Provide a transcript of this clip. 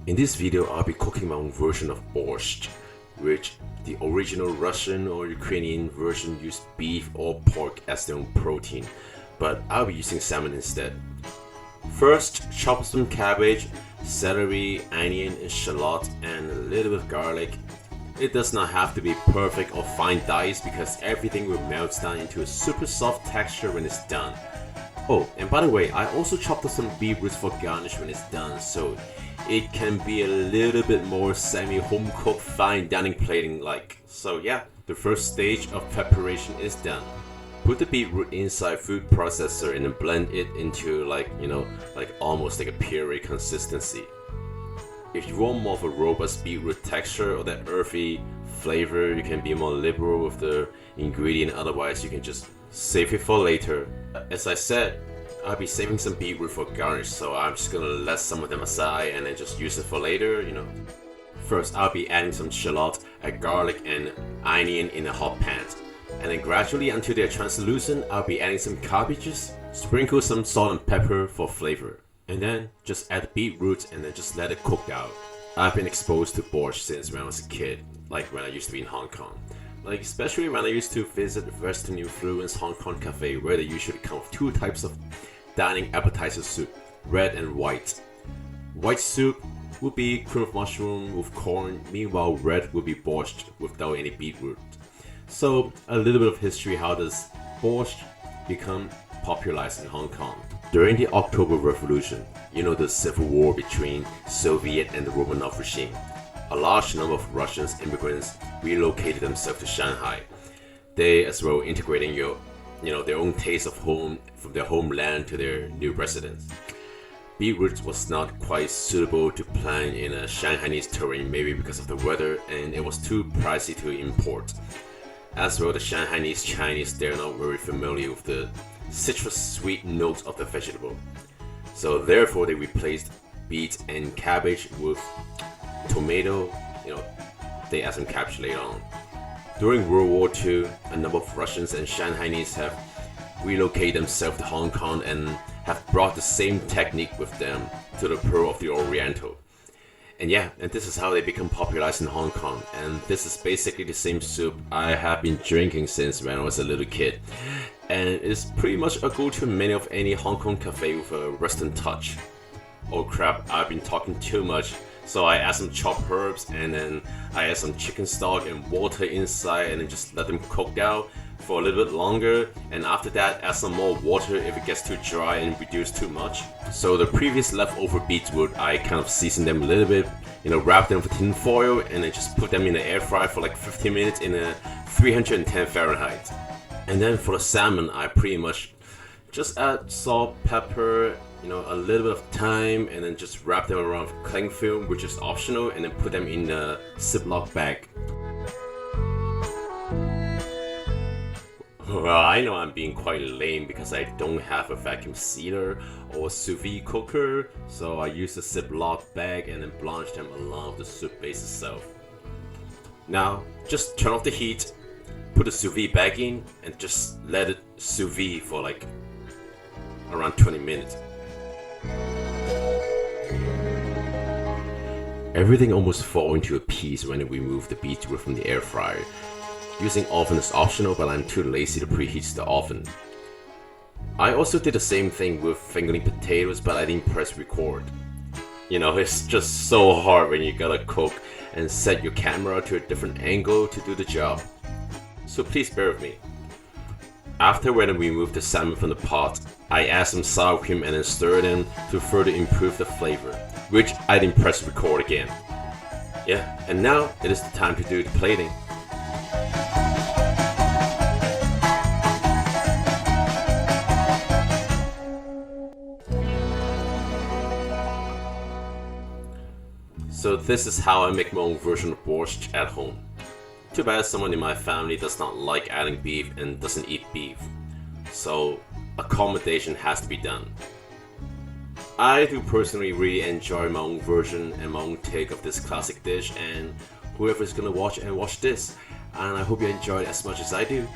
In this video, I'll be cooking my own version of borscht, which the original Russian or Ukrainian version used beef or pork as their own protein, but I'll be using salmon instead. First, chop some cabbage, celery, onion, and shallot, and a little bit of garlic. It does not have to be perfect or fine diced because everything will melt down into a super soft texture when it's done. Oh, and by the way, I also chopped up some beetroots for garnish when it's done, so it can be a little bit more semi-home cooked fine dining plating like. So yeah, the first stage of preparation is done. Put the beetroot inside food processor and then blend it into like almost like a puree consistency. If you want more of a robust beetroot texture or that earthy flavor, you can be more liberal with the ingredient, otherwise you can just save it for later. As I said, I'll be saving some beetroot for garnish, so I'm just gonna let some of them aside and then just use it for later, First, I'll be adding some shallot, garlic, and onion in a hot pan. And then gradually until they're translucent, I'll be adding some cabbages, sprinkle some salt and pepper for flavor. And then just add the beetroot and then just let it cook out. I've been exposed to borscht since when I was a kid, like when I used to be in Hong Kong. Like especially when I used to visit Western influenced Hong Kong cafe where they usually come with two types of dining appetizer soup, red and white. White soup would be cream of mushroom with corn, meanwhile red would be borscht without any beetroot. So a little bit of history, how does borscht become popularized in Hong Kong? During the October Revolution, the civil war between Soviet and the Romanov regime, a large number of Russian immigrants relocated themselves to Shanghai. They as well integrating their own taste of home from their homeland to their new residence. Beetroot was not quite suitable to plant in a Shanghainese terrain, maybe because of the weather, and it was too pricey to import. As well, the Shanghainese Chinese, they're not very familiar with the citrus sweet notes of the vegetable. So therefore they replaced beet and cabbage with tomato, they add some cabbage later on. During World War II, a number of Russians and Shanghainese have relocated themselves to Hong Kong and have brought the same technique with them to the Pearl of the Oriental. And this is how they become popularized in Hong Kong. And this is basically the same soup I have been drinking since when I was a little kid. And it's pretty much a go-to in many of any Hong Kong cafe with a Western touch. Oh crap, I've been talking too much. So I add some chopped herbs and then I add some chicken stock and water inside and then just let them cook out for a little bit longer, and after that add some more water if it gets too dry and reduce too much. So the previous leftover beetroot, I kind of season them a little bit, wrap them with tin foil and then just put them in the air fryer for like 15 minutes in a 310 Fahrenheit. And then for the salmon, I pretty much just add salt, pepper, a little bit of thyme, and then just wrap them around with cling film, which is optional, and then put them in a Ziploc bag. Well, I know I'm being quite lame because I don't have a vacuum sealer or sous vide cooker, so I use a Ziploc bag and then blanch them along with the soup base itself. Now, just turn off the heat, put the sous vide bag in, and just let it sous vide for like around 20 minutes. Everything almost falls into a piece when we remove the beetroot from the air fryer. Using oven is optional, but I'm too lazy to preheat the oven. I also did the same thing with fingerling potatoes, but I didn't press record. It's just so hard when you gotta cook and set your camera to a different angle to do the job. So please bear with me. After when I remove the salmon from the pot, I add some sour cream and then stir them to further improve the flavor, which I didn't press record again. And now it is the time to do the plating. So this is how I make my own version of borscht at home. Too bad someone in my family does not like adding beef and doesn't eat beef. So accommodation has to be done. I do personally really enjoy my own version and my own take of this classic dish, and whoever's gonna watch this, and I hope you enjoy it as much as I do.